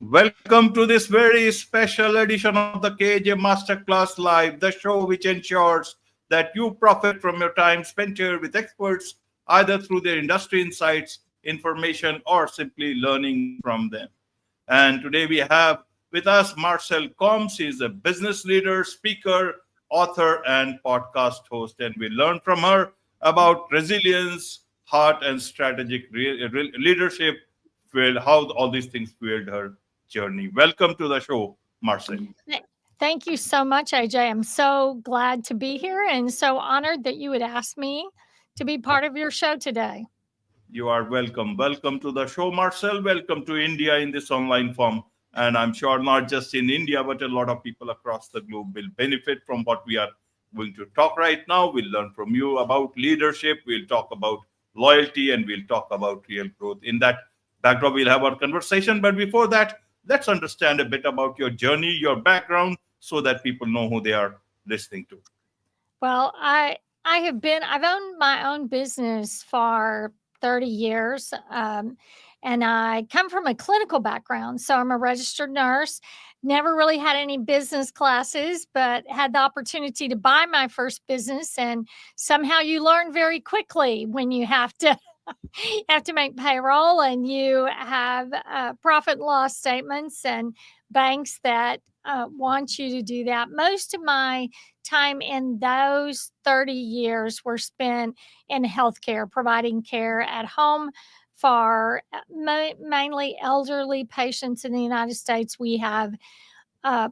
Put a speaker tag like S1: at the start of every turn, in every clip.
S1: Welcome to this very special edition of the KJ Masterclass Live, the show which ensures that you profit from your time spent here with experts, either through their industry insights, information, or simply learning from them. And today we have with us Marcylle Combs. She is a business leader, speaker, author, and podcast host. And we learn from her about resilience, heart, and strategic leadership, how all these things fueled her journey. Welcome to the show, Marcylle.
S2: Th- Thank you so much, AJ. I'm so glad to be here and so honored that you would ask me to be part of your show today.
S1: You are welcome. Welcome to the show, Marcylle. Welcome to India in this online form. And I'm sure not just in India, but a lot of people across the globe will benefit from what we are going to talk right now. We'll learn from you about leadership. We'll talk about loyalty and we'll talk about real growth. In that backdrop, we'll have our conversation. But before that, let's understand a bit about your journey, your background, so that people know who they are listening to.
S2: Well, I've owned my own business for 30 years. And I come from a clinical background. So I'm a registered nurse, never really had any business classes, but had the opportunity to buy my first business. And somehow you learn very quickly when you have to. You have to make payroll and you have profit and loss statements and banks that want you to do that. Most of my time in those 30 years were spent in healthcare, providing care at home for mainly elderly patients in the United States. We have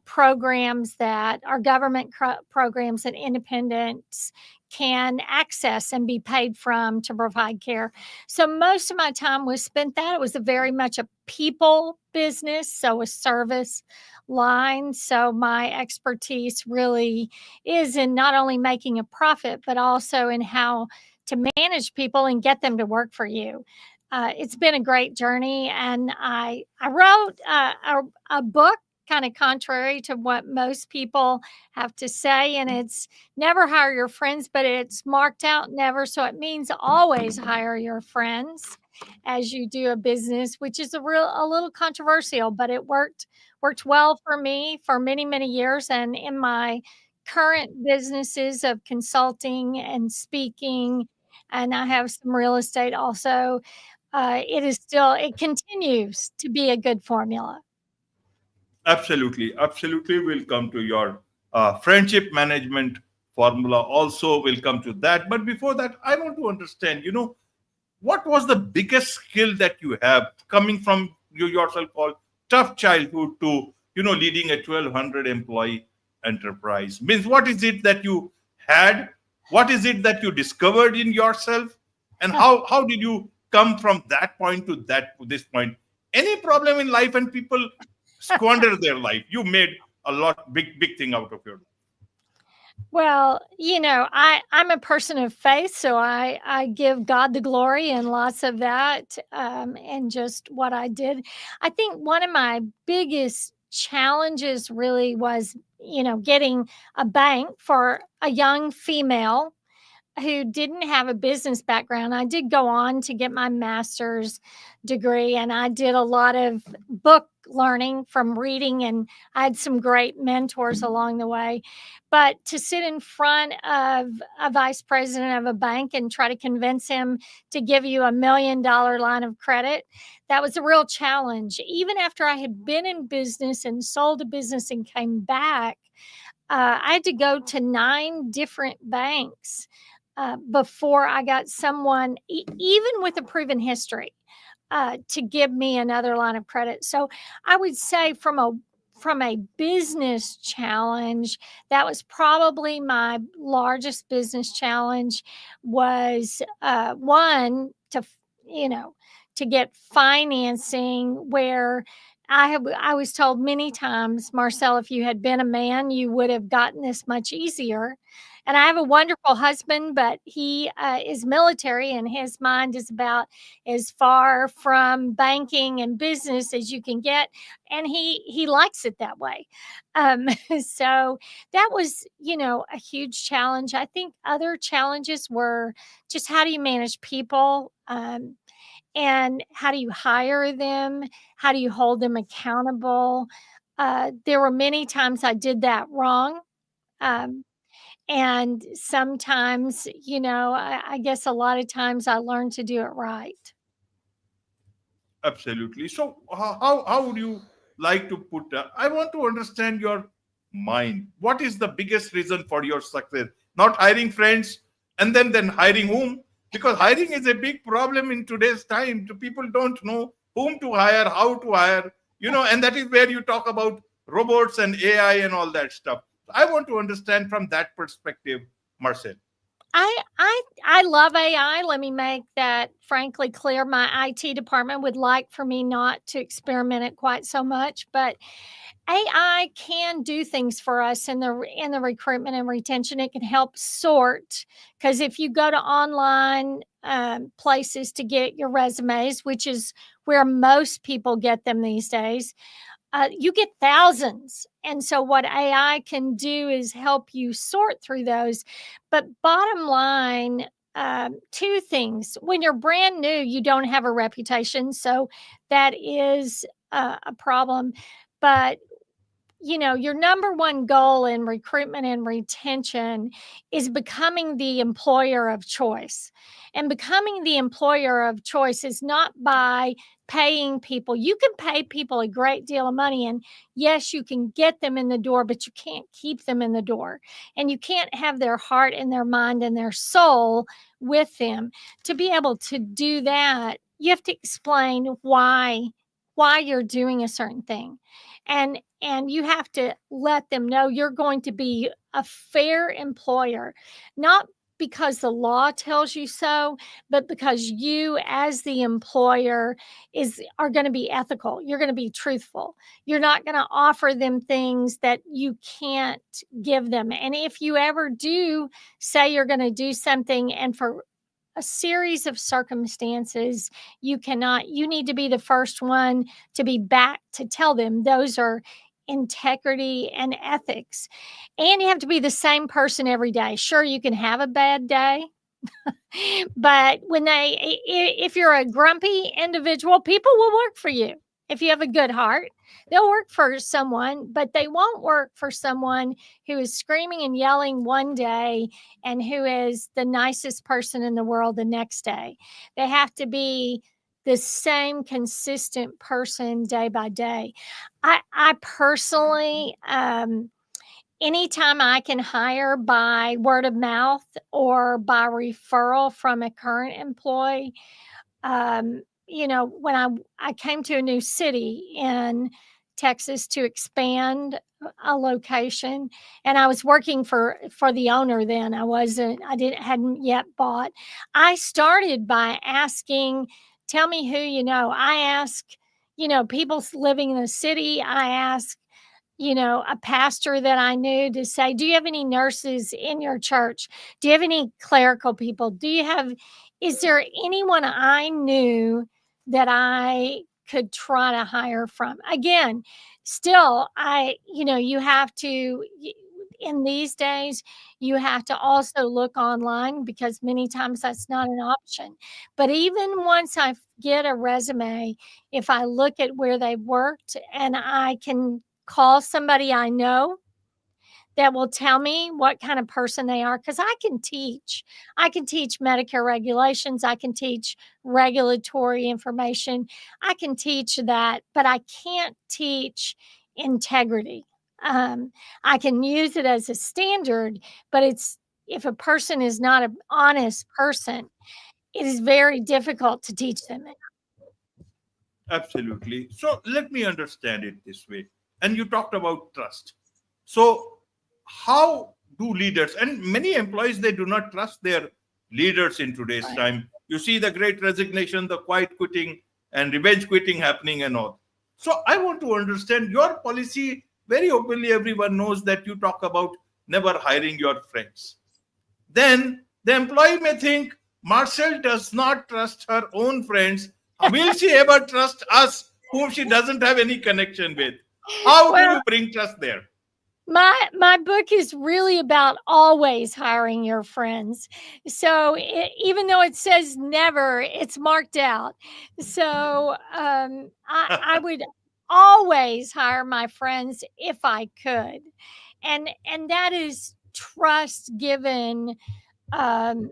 S2: programs that are government programs that independents can access and be paid from to provide care. So most of my time was spent that. It was very much a people business, so a service line. So my expertise really is in not only making a profit, but also in how to manage people and get them to work for you. It's been a great journey, and I wrote a book kind of contrary to what most people have to say. And it's never hire your friends, but it's marked out never. So it means always hire your friends as you do a business, which is a little controversial, but it worked well for me for many, many years. And in my current businesses of consulting and speaking, and I have some real estate also, it continues to be a good formula.
S1: Absolutely. Absolutely. We'll come to your friendship management formula also. We'll come to that. But before that, I want to understand, what was the biggest skill that you have coming from you yourself called tough childhood to, leading a 1,200 employee enterprise? Means what is it that you had? What is it that you discovered in yourself? And how did you come from that point to this point? Any problem in life and people squander their life. You made a big thing out of your life.
S2: Well, I'm a person of faith, so I give God the glory and lots of that, and just what I did. I think one of my biggest challenges really was, getting a bank for a young female who didn't have a business background. I did go on to get my master's degree, and I did a lot of book learning from reading, and I had some great mentors along the way. But to sit in front of a vice president of a bank and try to convince him to give you $1 million line of credit, that was a real challenge. Even after I had been in business and sold a business and came back, I had to go to 9 different banks before I got someone, even with a proven history, to give me another line of credit. So I would say from a business challenge, that was probably my largest business challenge. Was one to get financing where I was told many times, Marcylle, if you had been a man, you would have gotten this much easier. And I have a wonderful husband, but he is military, and his mind is about as far from banking and business as you can get, and he likes it that way. So that was, a huge challenge. I think other challenges were just how do you manage people. And how do you hire them? How do you hold them accountable? There were many times I did that wrong. Um, and sometimes, I guess a lot of times I learned to do it right.
S1: Absolutely. So, how would you like to put that? I want to understand your mind. What is the biggest reason for your success? Not hiring friends and then hiring whom? Because hiring is a big problem in today's time. People don't know whom to hire, how to hire, and that is where you talk about robots and AI and all that stuff. I want to understand from that perspective, Marcylle.
S2: I love AI. Let me make that frankly clear. My IT department would like for me not to experiment it quite so much, but AI can do things for us in the recruitment and retention. It can help sort, because if you go to online places to get your resumes, which is where most people get them these days, you get thousands. And so, what AI can do is help you sort through those. But bottom line, two things. When you're brand new, you don't have a reputation. So, that is a problem. But your number one goal in recruitment and retention is becoming the employer of choice. And becoming the employer of choice is not by paying people. You can pay people a great deal of money, and yes, you can get them in the door, but you can't keep them in the door. And you can't have their heart and their mind and their soul with them. To be able to do that, you have to explain why you're doing a certain thing, and you have to let them know you're going to be a fair employer, not because the law tells you so, but because you as the employer are going to be ethical. You're going to be truthful. You're not going to offer them things that you can't give them. And if you ever do say you're going to do something, and for a series of circumstances you need to be the first one to be back to tell them those are integrity and ethics. And you have to be the same person every day. Sure, you can have a bad day, but if you're a grumpy individual, people will work for you. If you have a good heart, they'll work for someone, but they won't work for someone who is screaming and yelling one day and who is the nicest person in the world the next day. They have to be the same consistent person day by day. I personally, anytime I can hire by word of mouth or by referral from a current employee, when I came to a new city in Texas to expand a location, and I was working for the owner then. I didn't hadn't yet bought. I started by asking, tell me who you know. I ask, people living in the city. I ask, a pastor that I knew to say, do you have any nurses in your church? Do you have any clerical people? Is there anyone I knew that I could try to hire from? Again, still, you have to, in these days, you have to also look online because many times that's not an option. But even once I get a resume, if I look at where they worked and I can call somebody I know that will tell me what kind of person they are, because I can teach. I can teach Medicare regulations. I can teach regulatory information. I can teach that, but I can't teach integrity. I can use it as a standard, but if a person is not an honest person, it is very difficult to teach them.
S1: Absolutely. So let me understand it this way. And you talked about trust. So how do leaders and many employees they do not trust their leaders in today's
S2: Right.
S1: time? You see the great resignation, the quiet quitting, and revenge quitting happening and all. So I want to understand your policy very openly. Everyone knows that you talk about never hiring your friends. Then the employee may think Marcylle does not trust her own friends. Will she ever trust us, whom she doesn't have any connection with? How do
S2: Well,
S1: you bring trust there?
S2: My book is really about always hiring your friends. So even though it says never, it's marked out. So I would always hire my friends if I could, and that is trust given. Um,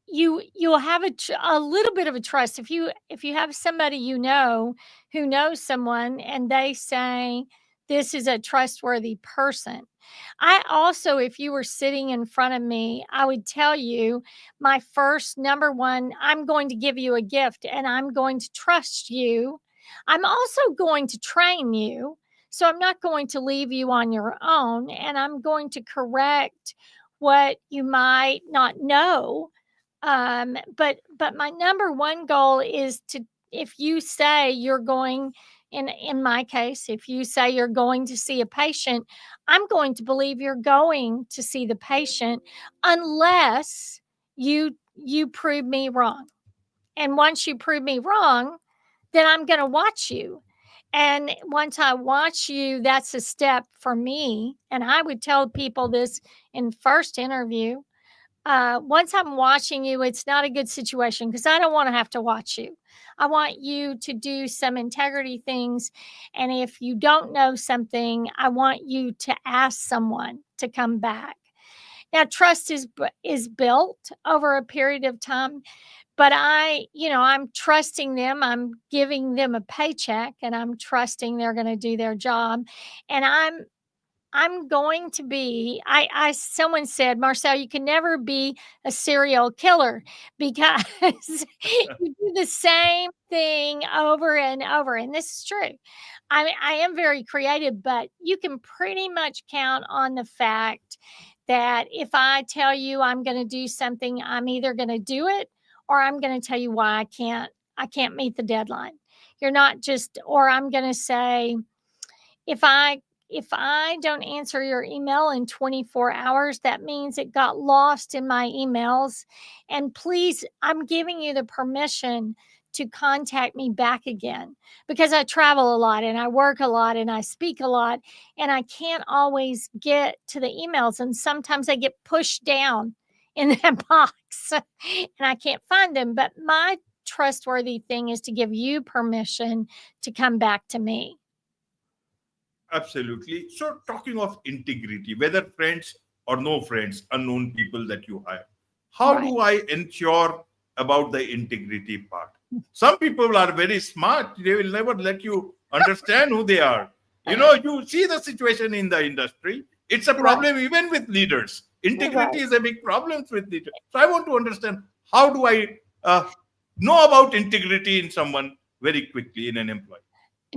S2: you'll have a little bit of a trust if you have somebody who knows someone and they say this is a trustworthy person. I also, if you were sitting in front of me, I would tell you my first number one, I'm going to give you a gift and I'm going to trust you. I'm also going to train you, so I'm not going to leave you on your own, and I'm going to correct what you might not know. But my number one goal is to, if you say you're going, in my case, if you say you're going to see a patient, I'm going to believe you're going to see the patient unless you prove me wrong. And once you prove me wrong, then I'm going to watch you. And once I watch you, that's a step for me. And I would tell people this in first interview. Once I'm watching you, it's not a good situation because I don't want to have to watch you. I want you to do some integrity things. And if you don't know something, I want you to ask someone to come back. Now, trust is built over a period of time, but I'm trusting them. I'm giving them a paycheck, and I'm trusting they're going to do their job. And I'm going to be, someone said, Marcylle, you can never be a serial killer because you do the same thing over and over. And this is true. I mean, I am very creative, but you can pretty much count on the fact that if I tell you I'm going to do something, I'm either going to do it or I'm going to tell you why I can't meet the deadline. You're not just, or I'm going to say, if I if I don't answer your email in 24 hours, that means it got lost in my emails. And please, I'm giving you the permission to contact me back again because I travel a lot and I work a lot and I speak a lot and I can't always get to the emails. And sometimes they get pushed down in that box and I can't find them. But my trustworthy thing is to give you permission to come back to me.
S1: Absolutely. So, talking of integrity, whether friends or no friends, unknown people that you hire, how
S2: Right.
S1: do I ensure about the integrity part? Some people are very smart. They will never let you understand who they are. You see the situation in the industry. It's a
S2: Right.
S1: problem even with leaders. Integrity
S2: Right.
S1: is a big problem with leaders. So, I want to understand how do I know about integrity in someone very quickly in an employee?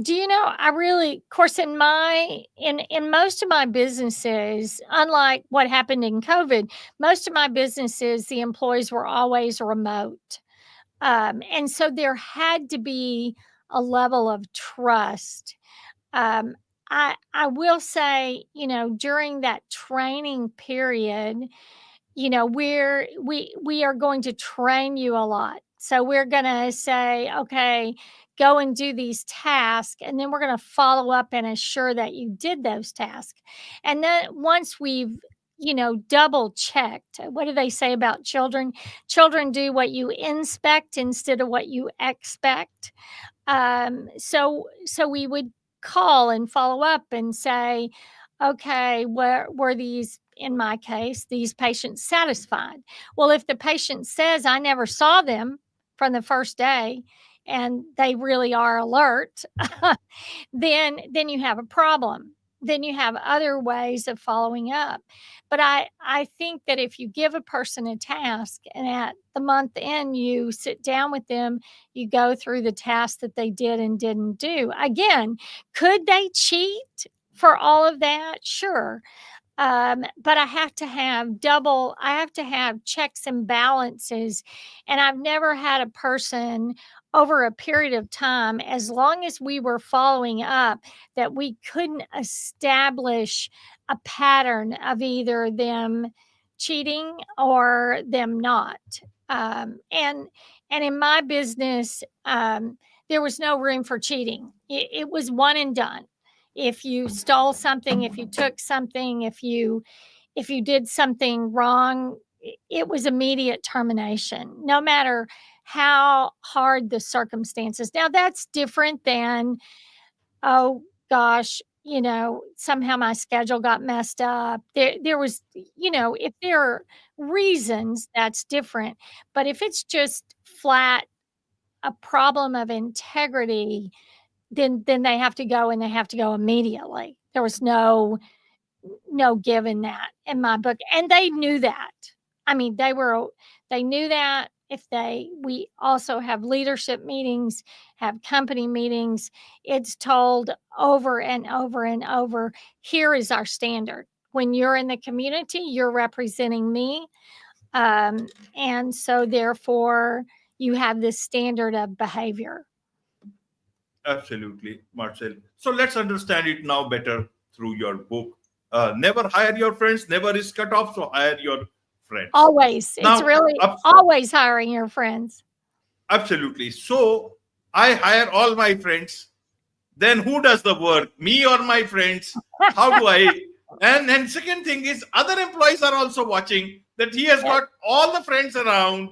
S2: Do you know, I really, of course, in most of my businesses, unlike what happened in COVID, most of my businesses, the employees were always remote. And so there had to be a level of trust. Um, I will say, during that training period, we are going to train you a lot. So we're going to say, okay, go and do these tasks, and then we're going to follow up and assure that you did those tasks. And then once we've double checked, what do they say about children? Children do what you inspect instead of what you expect. So we would call and follow up and say, okay, were these, in my case, these patients satisfied? Well, if the patient says I never saw them from the first day and they really are alert, then you have a problem. Then you have other ways of following up. But I think that if you give a person a task and at the month end you sit down with them, you go through the tasks that they did and didn't do. Again, could they cheat for all of that? Sure. But I have to have checks and balances. And I've never had a person over a period of time, as long as we were following up, that we couldn't establish a pattern of either them cheating or them not. Um, and and in my business, there was no room for cheating. It was one and done. If you stole something, if you took something, if you did something wrong, it was immediate termination, no matter how hard the circumstances. Now that's different than, oh gosh, somehow my schedule got messed up. There was, if there are reasons, that's different. But if it's just flat a problem of integrity, then they have to go, and they have to go immediately. There was no given that in my book, and they knew that. I mean, they knew that. If they We also have leadership meetings, have company meetings. It's told over and over and over, here is our standard. When you're in the community, you're representing me. And so therefore you have this standard of behavior.
S1: Absolutely, Marcel. So let's understand it now better through your book. Never hire your friends, never is cut off, so hire your friends.
S2: Always. It's
S1: Now,
S2: really always hiring your friends.
S1: absolutely. So I hire all my friends. Then who does the work? Me or my friends? How do I? And second thing is, other employees are also watching that he has got all the friends around.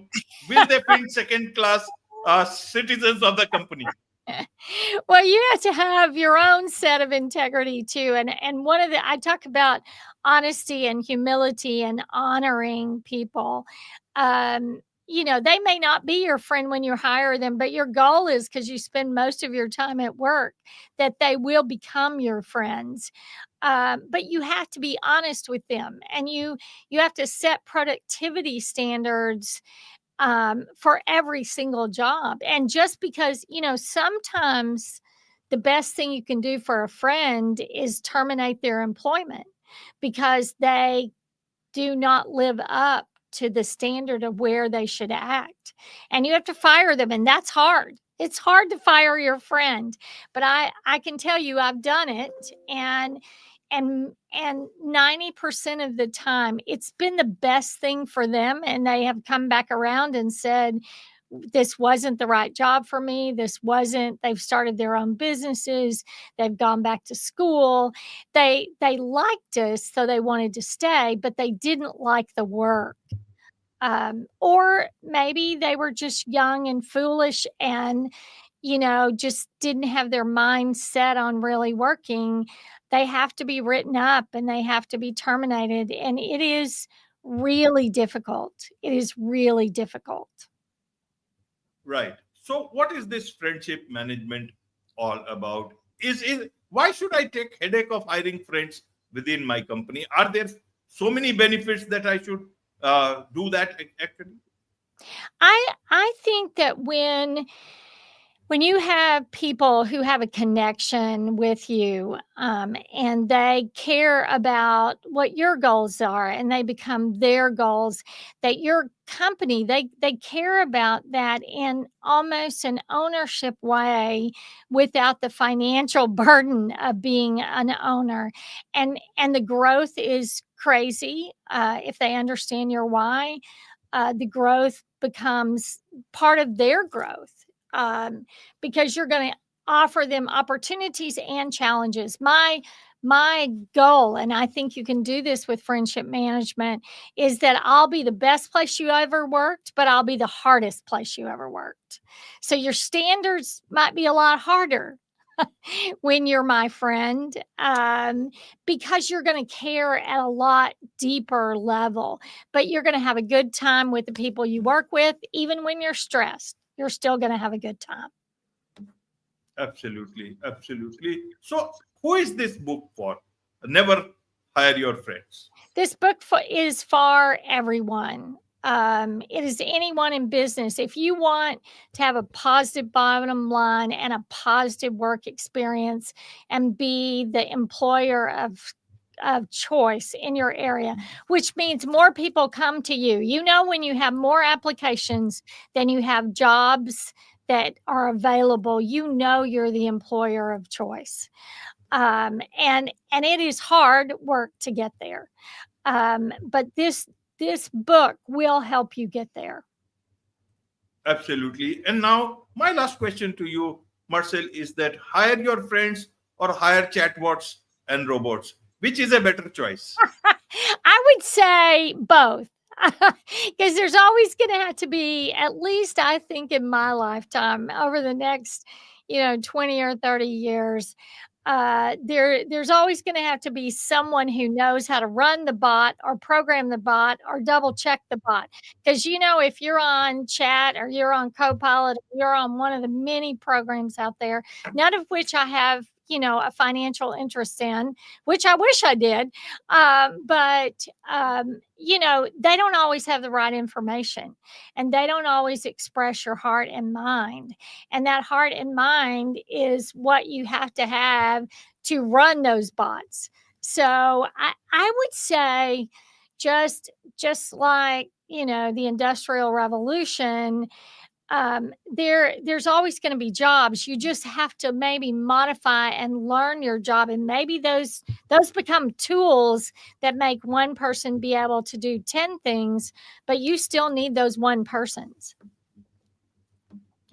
S1: Will they think second class citizens of the company?
S2: Well, you have to have your own set of integrity too. And one of the I talk about honesty and humility and honoring people. They may not be your friend when you hire them, but your goal is, because you spend most of your time at work, that they will become your friends. But you have to be honest with them, and you have to set productivity standards for every single job. And just because, sometimes the best thing you can do for a friend is terminate their employment because they do not live up to the standard of where they should act. And you have to fire them, and that's hard. It's hard to fire your friend, but I can tell you I've done it, and 90% of the time it's been the best thing for them, and they have come back around and said, this wasn't the right job for me. They've started their own businesses. They've gone back to school. They liked us, so they wanted to stay, but they didn't like the work. Or maybe they were just young and foolish and, just didn't have their mind set on really working. They have to be written up and they have to be terminated. And it is really difficult. It is really difficult.
S1: Right. So, what is this friendship management all about? Is why should I take headache of hiring friends within my company? Are there so many benefits that I should do that actually?
S2: I think that when you have people who have a connection with you, and they care about what your goals are and they become their goals, that your company, they care about that in almost an ownership way without the financial burden of being an owner. And the growth is crazy if they understand your why. The growth becomes part of their growth, because you're going to offer them opportunities and challenges. My goal, and I think you can do this with friendship management, is that I'll be the best place you ever worked, but I'll be the hardest place you ever worked. So your standards might be a lot harder when you're my friend, because you're going to care at a lot deeper level, but you're going to have a good time with the people you work with. Even when you're stressed, you're still going to have a good time.
S1: Absolutely, absolutely. So, who is this book for? Never hire your friends.
S2: This book is for everyone. It is anyone in business. If you want to have a positive bottom line and a positive work experience and be the employer of choice in your area, which means more people come to you. When you have more applications than you have jobs that are available, you're the employer of choice. And it is hard work to get there. But this book will help you get there.
S1: Absolutely. And now, my last question to you, Marcel, is that hire your friends or hire chatbots and robots? Which is a better choice?
S2: I would say both. Because there's always going to have to be, at least I think in my lifetime, over the next, 20 or 30 years, there's always going to have to be someone who knows how to run the bot or program the bot or double check the bot. Because, if you're on chat or you're on Copilot, or you're on one of the many programs out there, none of which I have, a financial interest in, which I wish I did. But they don't always have the right information, and they don't always express your heart and mind. And that heart and mind is what you have to have to run those bots. So I would say just like, the Industrial Revolution, there's always going to be jobs. You just have to maybe modify and learn your job, and maybe those become tools that make one person be able to do 10 things, but you still need those one persons.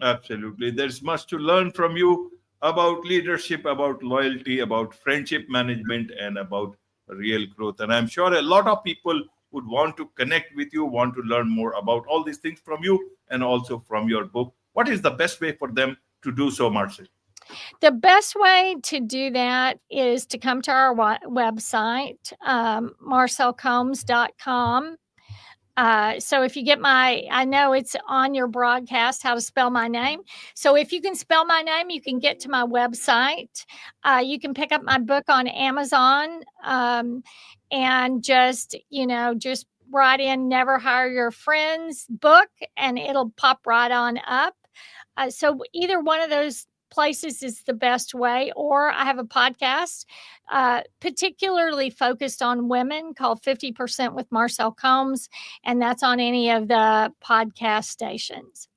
S1: Absolutely. There's much to learn from you about leadership, about loyalty, about friendship management, and about real growth. And I'm sure a lot of people would want to connect with you, want to learn more about all these things from you and also from your book. What is the best way for them to do so, Marcylle?
S2: The best way to do that is to come to our website, marcyllecombs.com. So if you get I know it's on your broadcast how to spell my name. So if you can spell my name, you can get to my website. You can pick up my book on Amazon, and just write in "Never Hire Your Friends" book, and it'll pop right on up. So either one of those places is the best way. Or I have a podcast particularly focused on women called 50% with Marcylle Combs, and that's on any of the podcast stations.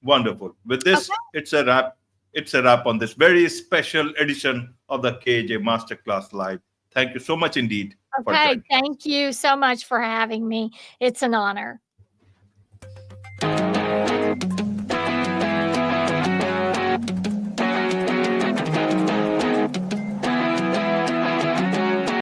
S1: Wonderful. With this,
S2: Okay.
S1: it's a wrap. It's a wrap on this very special edition of the KJ Masterclass Live. Thank you so much indeed for
S2: Okay.
S1: joining.
S2: Thank you so much for having me. It's an honor.